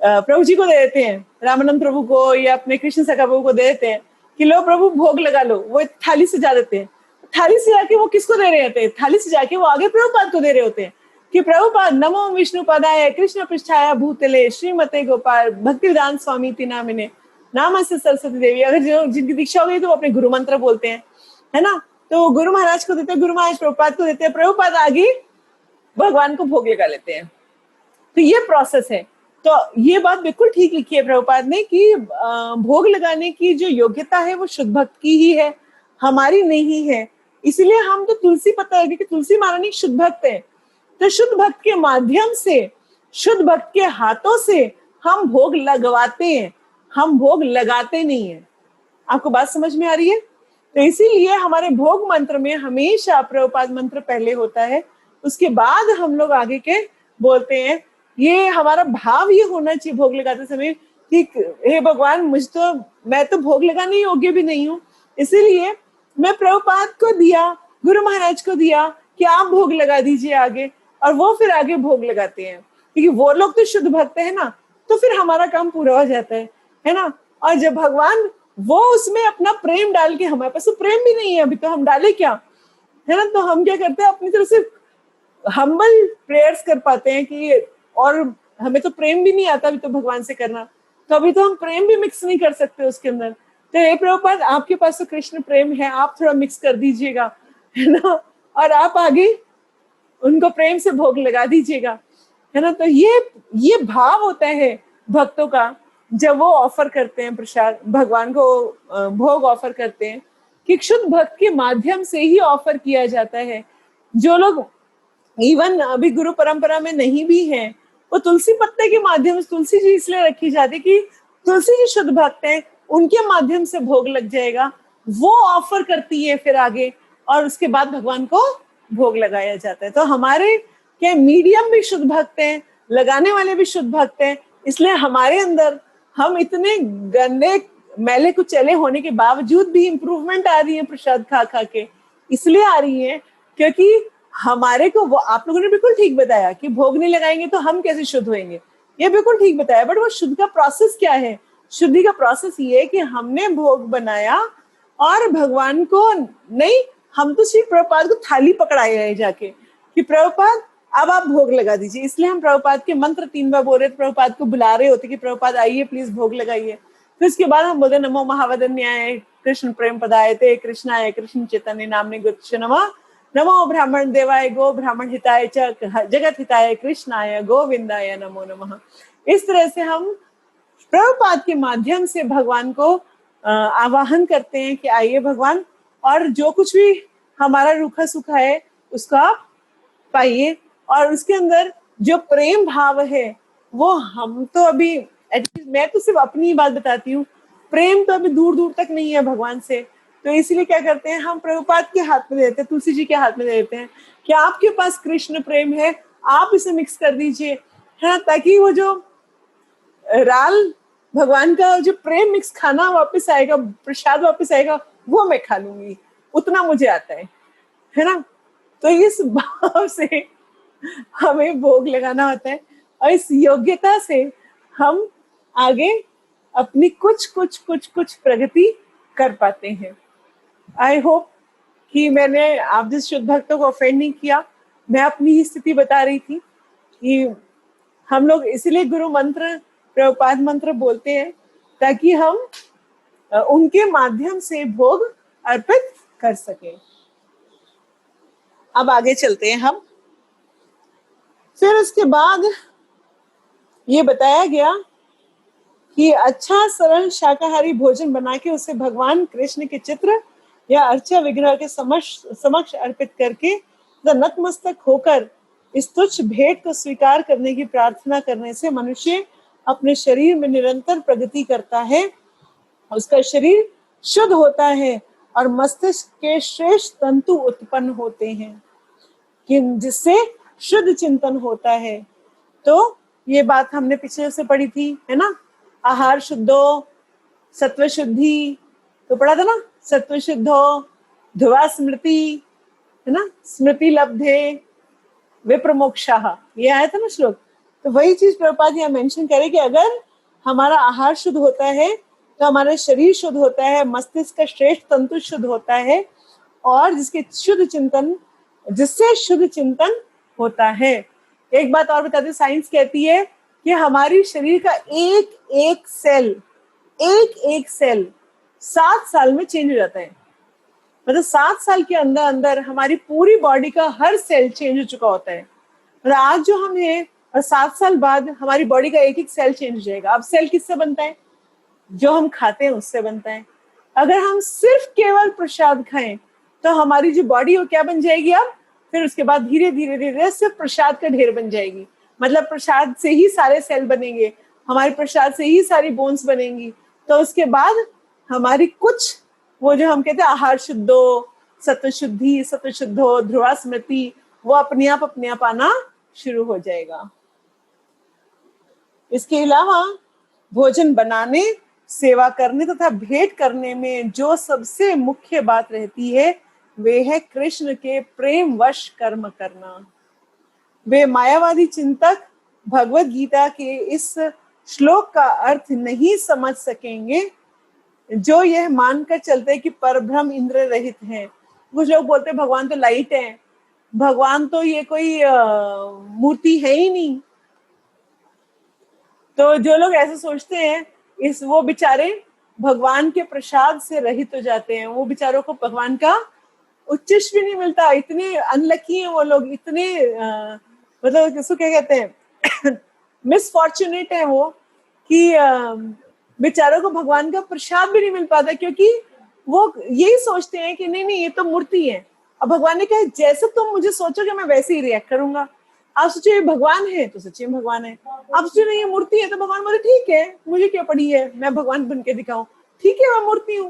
प्रभु जी को दे देते हैं, रामानंद प्रभु को या अपने कृष्ण सखा प्रभु को दे देते हैं कि लो प्रभु भोग लगा लो, वो थाली से जा देते हैं। थाली से जाके वो किसको दे रहे होते हैं? थाली से जाके वो आगे प्रभुपाद को दे रहे होते हैं कि प्रभुपाद नमो विष्णु पदाय कृष्ण पृष्ठाय भूतले श्रीमते गोपाल भक्ति वेदांत स्वामी इति नामिने नाम से सरस्वती देवी। अगर जो जिनकी दीक्षा हो गई तो वो अपने गुरु मंत्र बोलते हैं, है ना, तो गुरु महाराज को देते हैं, गुरु महाराज प्रभुपाद को देते हैं, प्रभुपाद आगे भगवान को भोग लगा लेते हैं। तो ये प्रोसेस है। तो ये बात बिल्कुल ठीक लिखी है प्रभुपाद ने कि भोग लगाने की जो योग्यता है वो शुद्ध भक्त की ही है, हमारी नहीं है। इसीलिए हम तो तुलसी पता है कि तुलसी महारानी शुद्ध भक्त है, तो शुद्ध भक्त के माध्यम से, शुद्ध भक्त के हाथों से हम भोग लगवाते हैं, हम भोग लगाते नहीं है। आपको बात समझ में आ रही है? तो इसीलिए हमारे भोग मंत्र में हमेशा प्रभुपाद मंत्र पहले होता है, उसके बाद हम लोग आगे के बोलते हैं। ये हमारा भाव ये होना चाहिए भोग लगाते समय कि हे भगवान मैं तो भोग लगाने योग्य भी नहीं हूँ, इसीलिए मैं प्रभुपाद को दिया, गुरु महाराज को दिया कि आप भोग लगा दीजिए आगे, और वो फिर आगे भोग लगाते हैं क्योंकि वो लोग तो शुद्ध भक्त है ना, तो फिर हमारा काम पूरा हो जाता है ना। और जब भगवान वो उसमें अपना प्रेम डाल के, हमारे पास तो प्रेम भी नहीं है अभी, तो हम डाले क्या, है ना। तो हम क्या करते हैं, अपनी तरफ से हम्बल प्रेयर्स कर पाते हैं कि, और हमें तो प्रेम भी नहीं आता अभी तो भगवान से करना, तो अभी तो हम प्रेम भी मिक्स नहीं कर सकते उसके अंदर। तो हे प्रभुपाद आपके पास तो कृष्ण प्रेम है, आप थोड़ा मिक्स कर दीजिएगा, है ना, और आप आगे उनको प्रेम से भोग लगा दीजिएगा, है ना। तो ये भाव होता है भक्तों का जब वो ऑफर करते हैं प्रसाद, भगवान को भोग ऑफर करते हैं, कि शुद्ध भक्त के माध्यम से ही ऑफर किया जाता है। जो लोग इवन अभी गुरु परंपरा में नहीं भी है, वो तुलसी पत्ते के माध्यम से, तुलसी जी इसलिए रखी जाती है कि तुलसी जी शुद्ध भक्त हैं, उनके माध्यम से भोग लग जाएगा, वो ऑफर करती है फिर आगे, और उसके बाद भगवान को भोग लगाया जाता है। तो हमारे क्या मीडियम भी शुद्ध भक्त हैं, लगाने वाले भी शुद्ध भक्त हैं, इसलिए हमारे अंदर हम इतने गंदे मैले कुचले होने के बावजूद भी इम्प्रूवमेंट आ रही है प्रसाद खा खा के। इसलिए आ रही है क्योंकि हमारे को, वो आप लोगों ने बिल्कुल ठीक बताया कि भोग नहीं लगाएंगे तो हम कैसे शुद्ध होंगे, ये बिल्कुल ठीक बताया। बट वो शुद्ध का प्रोसेस क्या है? शुद्धि का प्रोसेस ये है कि हमने भोग बनाया और भगवान को नहीं, हम तो सिर्फ प्रभुपाद को थाली पकड़ाए रहे जाके कि प्रभुपाद अब आप भोग लगा दीजिए। इसलिए हम प्रभुपाद के मंत्र 3 बार बोल रहे थे, प्रभुपाद को बुला रहे होते कि प्रभुपाद आइए प्लीज भोग लगाइए। फिर उसके बाद हम बोलते नमो महावदन्याय कृष्ण प्रेम पदायते कृष्णाय कृष्ण चैतन्य नामने गुच्छ नमः, नमो ब्राह्मण देवाय गो ब्राह्मण हिताय च जगत हिताय कृष्णाय गोविंदाय नमो नमः। इस तरह से हम प्रभुपाद के माध्यम से भगवान को आवाहन करते हैं कि आइए भगवान, और जो कुछ भी हमारा रूखा सूखा है उसको आप पाइए। और उसके अंदर जो प्रेम भाव है वो हम तो अभी, मैं तो सिर्फ अपनी बात बताती हूँ, प्रेम तो अभी दूर दूर तक नहीं है भगवान से। तो इसलिए क्या करते हैं, हम प्रभुपाद के हाथ में देते हैं, तुलसी जी के हाथ में देते हैं कि आपके पास कृष्ण प्रेम है, आप इसे मिक्स कर दीजिए, है ना, ताकि वो जो राल भगवान का जो प्रेम मिक्स खाना वापस आएगा, प्रसाद वापस आएगा, वो मैं खा लूंगी, उतना मुझे आता है ना। तो इस भाव से हमें भोग लगाना होता है, और इस योग्यता से हम आगे अपनी कुछ प्रगति कर पाते हैं। आई होप कि मैंने आप जिस शुद्ध भक्तों को ऑफेंड नहीं किया, मैं अपनी ही स्थिति बता रही थी कि हम लोग इसलिए गुरु मंत्र, प्रभुपाद मंत्र बोलते हैं ताकि हम उनके माध्यम से भोग अर्पित कर सकें। अब आगे चलते हैं हम। फिर उसके बाद ये बताया गया कि अच्छा सरल शाकाहारी भोजन बना के उसे भगवान कृष्ण के चित्र या अर्चा विग्रह के समक्ष अर्पित करके नतमस्तक होकर इस तुच्छ भेंट को स्वीकार करने की प्रार्थना करने से मनुष्य अपने शरीर में निरंतर प्रगति करता है, उसका शरीर शुद्ध होता है और मस्तिष्क के श्रेष्ठ तंतु उत्पन्न होते हैं, कि जिससे शुद्ध चिंतन होता है। तो ये बात हमने पीछे से पढ़ी थी, है ना, आहार शुद्धो सत्व शुद्धि, तो पढ़ा था ना, सत्व शुद्धो ध्रुवा स्मृति, है ना, स्मृति लब्धे विप्रमोक्षाः, ये आया था ना श्लोक। तो वही चीज प्रभुपाद यहाँ मेंशन करे कि अगर हमारा आहार शुद्ध होता है तो हमारा शरीर शुद्ध होता है, मस्तिष्क का श्रेष्ठ तंतु शुद्ध होता है, और जिसके शुद्ध चिंतन, जिससे शुद्ध चिंतन होता है। एक बात और बता दें, साइंस कहती है कि हमारी शरीर का एक एक सेल 7 साल में चेंज हो जाता है। मतलब 7 साल के अंदर अंदर हमारी पूरी बॉडी का हर सेल चेंज हो चुका होता है। मतलब आज जो हम हैं और 7 साल बाद हमारी बॉडी का एक एक सेल चेंज हो जाएगा। अब सेल किससे बनता है? जो हम खाते हैं उससे बनता है। अगर हम सिर्फ केवल प्रसाद खाएं तो हमारी जो बॉडी वो क्या बन जाएगी अब, फिर उसके बाद धीरे धीरे धीरे सिर्फ प्रसाद का ढेर बन जाएगी। मतलब प्रसाद से ही सारे सेल बनेंगे, हमारे प्रसाद से ही सारी बोन्स बनेंगी। तो उसके बाद हमारी कुछ वो जो हम कहते हैं आहार शुद्धो, सत्व शुद्धि, सत्व शुद्धो, ध्रुवा स्मृति, वो अपने आप आना शुरू हो जाएगा। इसके अलावा भोजन बनाने, सेवा करने तथा भेंट करने में जो सबसे मुख्य बात रहती है वे है कृष्ण के प्रेम वश कर्म करना। वे मायावादी चिंतक भगवत गीता के इस श्लोक का अर्थ नहीं समझ सकेंगे जो यह मानकर चलते कि परब्रह्म इंद्र रहित हैं। कुछ लोग बोलते हैं भगवान तो लाइट है, भगवान तो ये कोई मूर्ति है ही नहीं। तो जो लोग ऐसे सोचते हैं वो बेचारे भगवान के प्रसाद से रहित हो जाते हैं। वो बेचारों को भगवान का उच्चिष्ट भी नहीं मिलता। इतने अनलकी हैं वो लोग, इतने मतलब किसको क्या कहते हैं मिसफॉर्चुनेट है वो, कि बेचारों को भगवान का प्रसाद भी नहीं मिल पाता, क्योंकि वो यही सोचते हैं कि नहीं ये तो मूर्ति है, अब भगवान ने कहा जैसे तुम मुझे सोचोगे मैं वैसे ही रिएक्ट करूंगा। आप सोचो ये भगवान है तो सच्ची में भगवान है, आप सोचो नहीं ये मूर्ति है तो भगवान बोले ठीक है मुझे क्या पड़ी है, मैं भगवान बन के दिखाऊं, ठीक है मैं मूर्ति हूँ।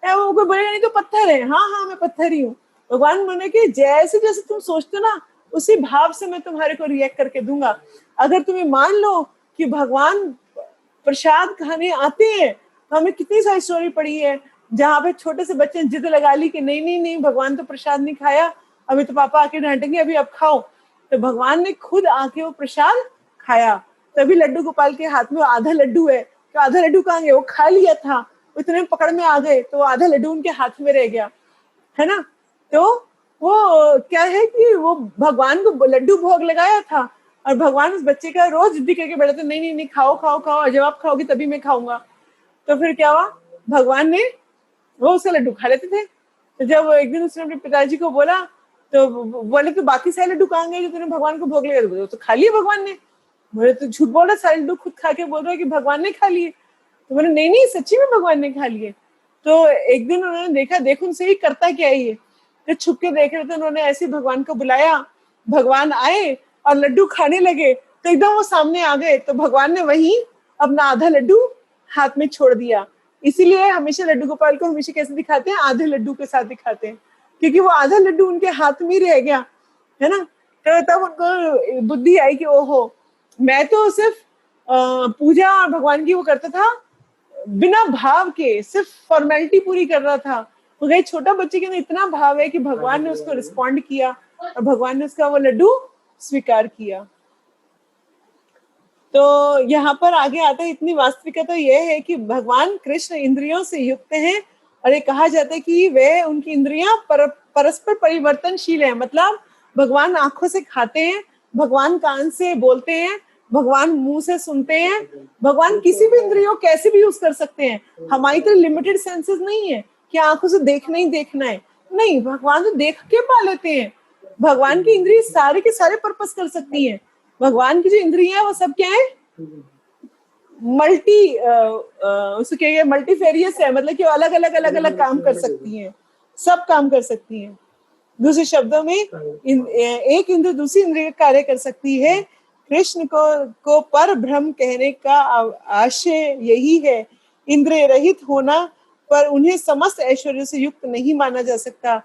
वो कोई बोलेगा नहीं तो पत्थर है, हाँ हाँ मैं पत्थर ही हूँ। भगवान बोले कि जैसे जैसे तुम सोचते हो ना उसी भाव से मैं तुम्हारे को रिएक्ट करके दूंगा। अगर तुम्हें मान लो कि भगवान प्रसाद खाने आते हैं, हमें कितनी सारी स्टोरी पड़ी है जहाँ पे छोटे से बच्चे ने जिद लगा ली कि नहीं नहीं नहीं भगवान तो प्रसाद नहीं खाया, अभी तो पापा आके डांटेंगे, अभी अब खाओ। तो भगवान ने खुद आके वो प्रसाद खाया। तभी लड्डू गोपाल के हाथ में आधा लड्डू है, तो आधा लड्डू कहाँ गया, वो खा लिया था, इतने पकड़ में आ गए तो आधा लड्डू उनके हाथ में रह गया, है ना। तो वो क्या है कि वो भगवान को लड्डू भोग लगाया था और भगवान उस बच्चे का रोज जिद्दी करके बैठे थे, नहीं नहीं नहीं खाओ खाओ खाओ, जब आप खाओगी तभी मैं खाऊंगा। तो फिर क्या हुआ, भगवान ने वो उसका लड्डू खा लेते थे। तो जब एक दिन उसने अपने पिताजी को बोला तो बोले तो बाकी सारे लड्डू कहाँ गए जो तूने भगवान को भोग लगाया, तो खा लिए भगवान ने। बोले तो झूठ बोल रहा, सारे लड्डू खुद खा के बोल रहा है कि भगवान ने खा लिए। तो बोले नहीं नहीं सच्ची में भगवान ने खा लिए। तो एक दिन उन्होंने देखा देखो सही करता क्या है ये, तो छुप के देख रहे थे, उन्होंने ऐसे भगवान को बुलाया, भगवान आए और लड्डू खाने लगे तो एकदम वो सामने आ गए। तो भगवान ने वहीं अपना आधा लड्डू हाथ में छोड़ दिया। इसीलिए हमेशा लड्डू गोपाल को हमेशा कैसे दिखाते हैं, आधे लड्डू के साथ दिखाते हैं, क्योंकि वो आधा लड्डू उनके हाथ में रह गया, है ना। तो तब उनको बुद्धि आई कि ओहो मैं तो सिर्फ पूजा भगवान की वो करता था बिना भाव के, सिर्फ फॉर्मेलिटी पूरी कर रहा था। वो गए छोटा बच्चे के अंदर इतना भाव है कि भगवान ने उसको रिस्पॉन्ड किया और भगवान ने उसका वो लड्डू स्वीकार किया। तो यहाँ पर आगे आता है इतनी वास्तविकता तो यह है कि भगवान कृष्ण इंद्रियों से युक्त हैं और ये कहा जाता है कि वे उनकी इंद्रियां परस्पर परिवर्तनशील है। मतलब भगवान आंखों से खाते हैं, भगवान कान से बोलते हैं, भगवान मुंह से सुनते हैं, भगवान किसी भी इंद्रियों कैसे भी यूज कर सकते हैं। हमारी तो लिमिटेड सेंसेस नहीं है कि आंखों से देखना ही देखना है, नहीं, भगवान तो देख के पा लेते हैं। भगवान की इंद्रिय सारे के सारे पर्पस कर सकती है। भगवान की जो इंद्रियां है वो सब क्या है, उसको क्या है, मल्टीफेरियस है, मतलब कि अलग अलग अलग अलग काम कर सकती हैं, सब काम कर सकती हैं। दूसरे शब्दों में एक इंद्र दूसरी इंद्रिय का कार्य कर सकती है। कृष्ण को पर ब्रह्म कहने का आशय यही है। इंद्रिय रहित होना पर उन्हें समस्त ऐश्वर्य से युक्त नहीं माना जा सकता।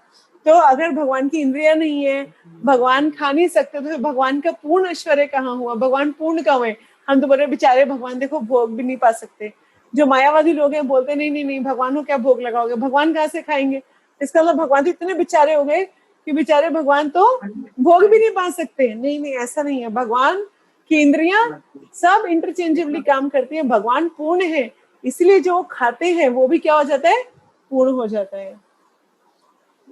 तो अगर भगवान की इंद्रियां नहीं है, भगवान खा नहीं सकते, तो भगवान का पूर्ण ऐश्वर्य कहाँ हुआ, भगवान पूर्ण कहाँ हुए। हम तो बोले बेचारे भगवान देखो भोग भी नहीं पा सकते। जो मायावादी लोग हैं बोलते नहीं नहीं नहीं भगवान को क्या भोग लगाओगे, भगवान कहाँ से खाएंगे। इसका मतलब भगवान तो इतने बेचारे हो गए कि बेचारे भगवान तो भोग भी नहीं पा सकते। नहीं नहीं ऐसा नहीं है, भगवान की इंद्रियां सब इंटरचेंजेबली काम करती है। भगवान पूर्ण है, इसलिए जो खाते हैं वो भी क्या हो जाता है, पूर्ण हो जाता है।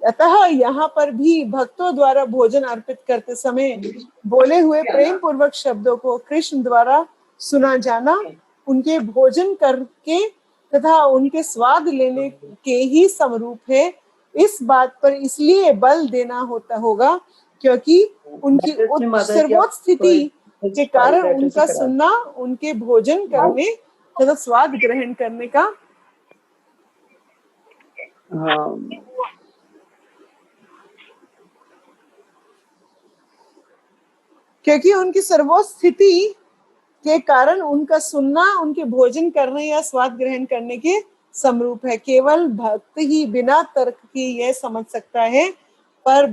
अतः यहाँ पर भी भक्तों द्वारा भोजन अर्पित करते समय बोले हुए प्रेम पूर्वक शब्दों को कृष्ण द्वारा सुना जाना उनके भोजन करके तथा उनके स्वाद लेने के ही समरूप है। इस बात पर इसलिए बल देना होगा क्योंकि उनकी सर्वोच्च स्थिति के कारण उनका सुनना उनके भोजन करने तथा स्वाद ग्रहण करने का क्योंकि उनकी सर्वोच्च स्थिति के कारण उनका सुनना उनके भोजन करने या स्वाद ग्रहण करने के समरूप है। केवल भक्त ही बिना तर्क के यह समझ सकता है पर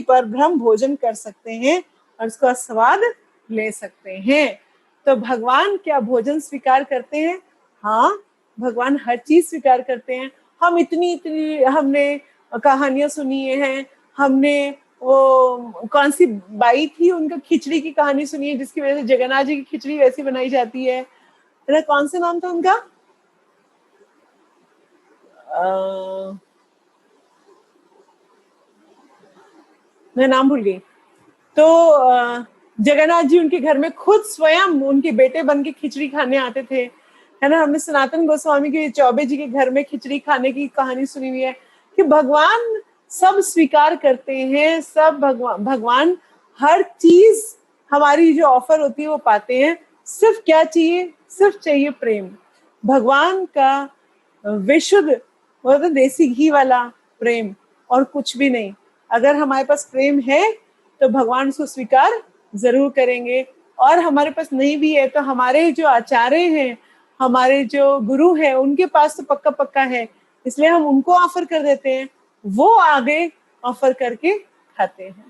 ब्रह्म भोजन कर सकते हैं और उसका स्वाद ले सकते हैं। तो भगवान क्या भोजन स्वीकार करते हैं? हाँ, भगवान हर चीज स्वीकार करते हैं। हम इतनी हमने कहानियां सुनी है, हमने वो कौन सी बाई थी उनका खिचड़ी की कहानी सुनी है जिसकी वजह से जगन्नाथ जी की खिचड़ी वैसी बनाई जाती है ना, कौन से नाम था उनका, मैं नाम भूल गई। तो जगन्नाथ जी उनके घर में खुद स्वयं उनके बेटे बन के खिचड़ी खाने आते थे, है ना। हमने सनातन गोस्वामी के चौबे जी के घर में खिचड़ी खाने की कहानी सुनी हुई है कि भगवान सब स्वीकार करते हैं। सब भगवान हर चीज हमारी जो ऑफर होती है वो पाते हैं। सिर्फ क्या चाहिए, सिर्फ चाहिए प्रेम। भगवान का विशुद्ध वो तो देसी घी वाला प्रेम और कुछ भी नहीं। अगर हमारे पास प्रेम है तो भगवान उसको स्वीकार जरूर करेंगे, और हमारे पास नहीं भी है तो हमारे जो आचार्य हैं, हमारे जो गुरु हैं, उनके पास तो पक्का पक्का है, इसलिए हम उनको ऑफर कर देते हैं, वो आगे ऑफर करके खाते हैं।